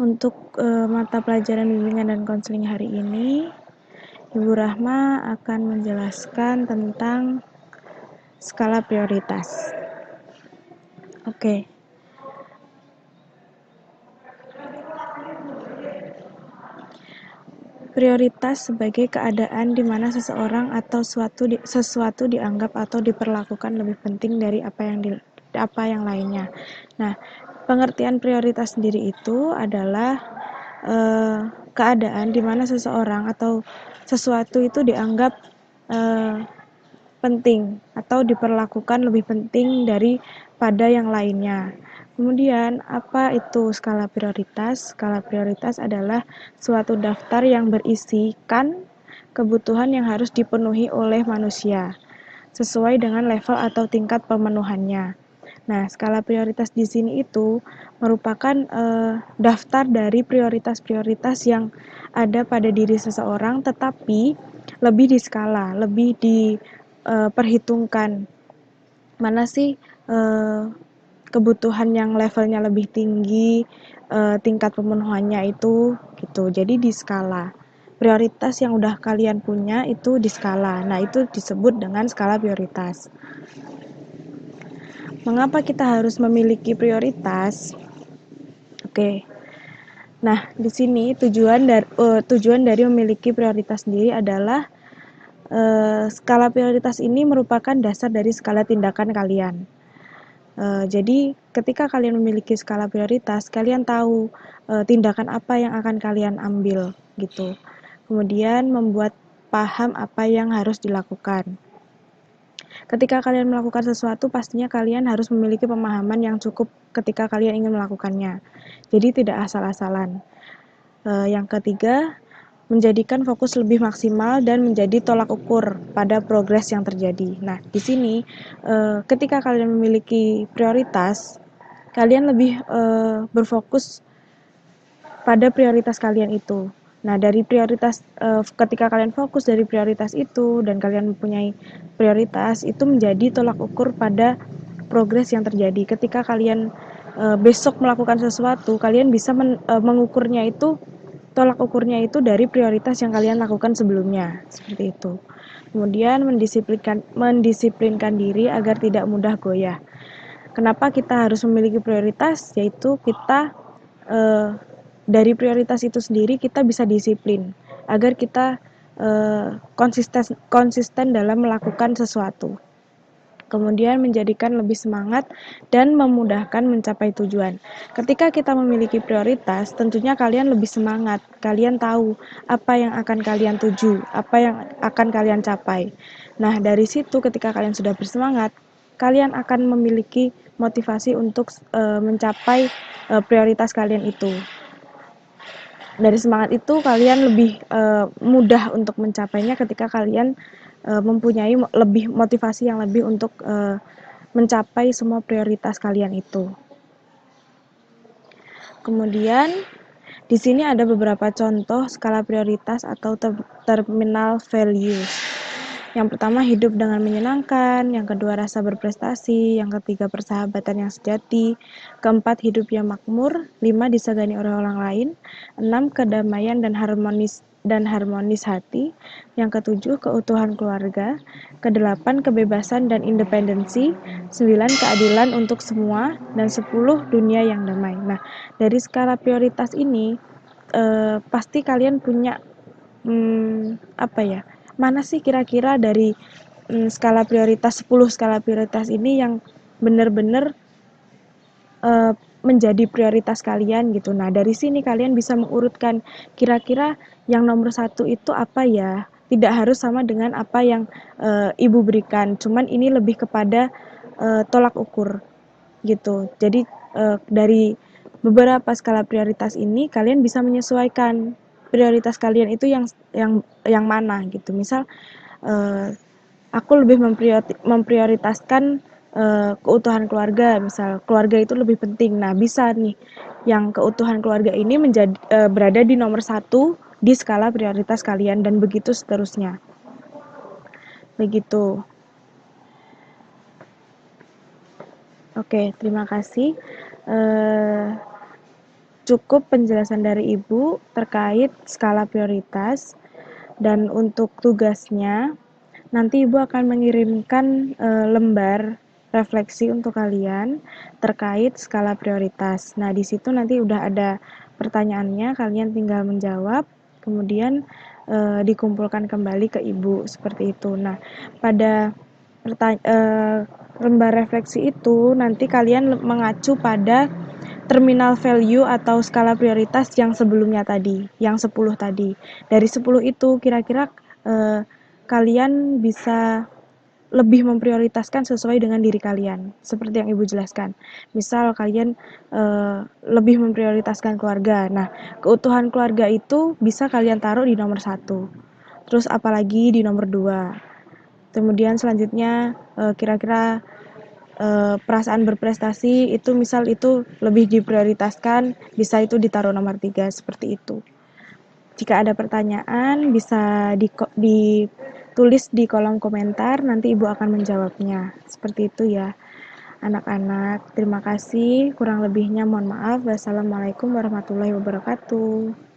Untuk mata pelajaran bimbingan dan konseling hari ini, Ibu Rahma akan menjelaskan tentang skala prioritas. Oke. Prioritas sebagai keadaan di mana seseorang atau sesuatu dianggap atau diperlakukan lebih penting dari apa yang lainnya. Nah, pengertian prioritas sendiri itu adalah keadaan di mana seseorang atau sesuatu itu dianggap penting atau diperlakukan lebih penting daripada yang lainnya. Kemudian, apa itu skala prioritas? Skala prioritas adalah suatu daftar yang berisikan kebutuhan yang harus dipenuhi oleh manusia, sesuai dengan level atau tingkat pemenuhannya. Nah, skala prioritas di sini itu merupakan daftar dari prioritas-prioritas yang ada pada diri seseorang, tetapi lebih diskala, lebih diperhitungkan mana sih kebutuhan yang levelnya lebih tinggi, tingkat pemenuhannya itu gitu. Jadi di skala. Prioritas yang udah kalian punya itu di skala. Nah, itu disebut dengan skala prioritas. Mengapa kita harus memiliki prioritas? Oke. Nah, di sini tujuan dari memiliki prioritas sendiri adalah skala prioritas ini merupakan dasar dari skala tindakan kalian. Jadi ketika kalian memiliki skala prioritas, kalian tahu tindakan apa yang akan kalian ambil gitu. Kemudian membuat paham apa yang harus dilakukan. Ketika kalian melakukan sesuatu, pastinya kalian harus memiliki pemahaman yang cukup ketika kalian ingin melakukannya. Jadi tidak asal-asalan. Yang ketiga, menjadikan fokus lebih maksimal dan menjadi tolak ukur pada progres yang terjadi. Nah, di sini ketika kalian memiliki prioritas, kalian lebih berfokus pada prioritas kalian itu. Nah, dari prioritas ketika kalian fokus dari prioritas itu dan kalian mempunyai prioritas itu menjadi tolak ukur pada progres yang terjadi. Ketika kalian besok melakukan sesuatu, kalian bisa mengukurnya itu tolak ukurnya itu dari prioritas yang kalian lakukan sebelumnya, seperti itu. Kemudian mendisiplinkan diri agar tidak mudah goyah. Kenapa kita harus memiliki prioritas? Yaitu kita dari prioritas itu sendiri kita bisa disiplin agar kita konsisten dalam melakukan sesuatu. Kemudian menjadikan lebih semangat dan memudahkan mencapai tujuan. Ketika kita memiliki prioritas, tentunya kalian lebih semangat. Kalian tahu apa yang akan kalian tuju, apa yang akan kalian capai. Nah, dari situ ketika kalian sudah bersemangat, kalian akan memiliki motivasi untuk mencapai prioritas kalian itu. Dari semangat itu kalian lebih mudah untuk mencapainya ketika kalian mempunyai lebih motivasi yang lebih untuk mencapai semua prioritas kalian itu. Kemudian di sini ada beberapa contoh skala prioritas atau terminal values. Yang pertama, hidup dengan menyenangkan. Yang kedua, rasa berprestasi. Yang ketiga, persahabatan yang sejati. Keempat, hidup yang makmur. 5, disegani oleh orang lain. 6, kedamaian dan harmonis hati. Yang ketujuh, keutuhan keluarga. Kedelapan, kebebasan dan independensi. 9, keadilan untuk semua. Dan 10, dunia yang damai. Nah, dari skala prioritas ini, pasti kalian punya mana sih kira-kira dari skala prioritas 10 skala prioritas ini yang benar-benar menjadi prioritas kalian gitu. Nah, dari sini kalian bisa mengurutkan kira-kira yang nomor 1 itu apa ya? Tidak harus sama dengan apa yang Ibu berikan. Cuman ini lebih kepada tolak ukur gitu. Jadi dari beberapa skala prioritas ini kalian bisa menyesuaikan prioritas kalian itu yang mana gitu. Misal aku lebih memprioritaskan keutuhan keluarga, misal keluarga itu lebih penting. Nah, bisa nih yang keutuhan keluarga ini berada di nomor 1 di skala prioritas kalian dan begitu seterusnya. Begitu. Oke, terima kasih. cukup penjelasan dari Ibu terkait skala prioritas, dan untuk tugasnya nanti Ibu akan mengirimkan lembar refleksi untuk kalian terkait skala prioritas. Nah, di situ nanti udah ada pertanyaannya, kalian tinggal menjawab, kemudian dikumpulkan kembali ke Ibu seperti itu. Nah, pada lembar refleksi itu nanti kalian mengacu pada terminal value atau skala prioritas yang sebelumnya tadi, yang 10 tadi. Dari 10 itu kira-kira kalian bisa lebih memprioritaskan sesuai dengan diri kalian, seperti yang Ibu jelaskan. Misal kalian lebih memprioritaskan keluarga. Nah, keutuhan keluarga itu bisa kalian taruh di nomor 1. Terus apalagi di nomor 2. Kemudian selanjutnya kira-kira perasaan berprestasi itu misal itu lebih diprioritaskan, bisa itu ditaruh nomor 3 seperti itu. Jika ada pertanyaan bisa ditulis di kolom komentar, nanti Ibu akan menjawabnya. Seperti itu ya anak-anak. Terima kasih, kurang lebihnya mohon maaf. Wassalamualaikum warahmatullahi wabarakatuh.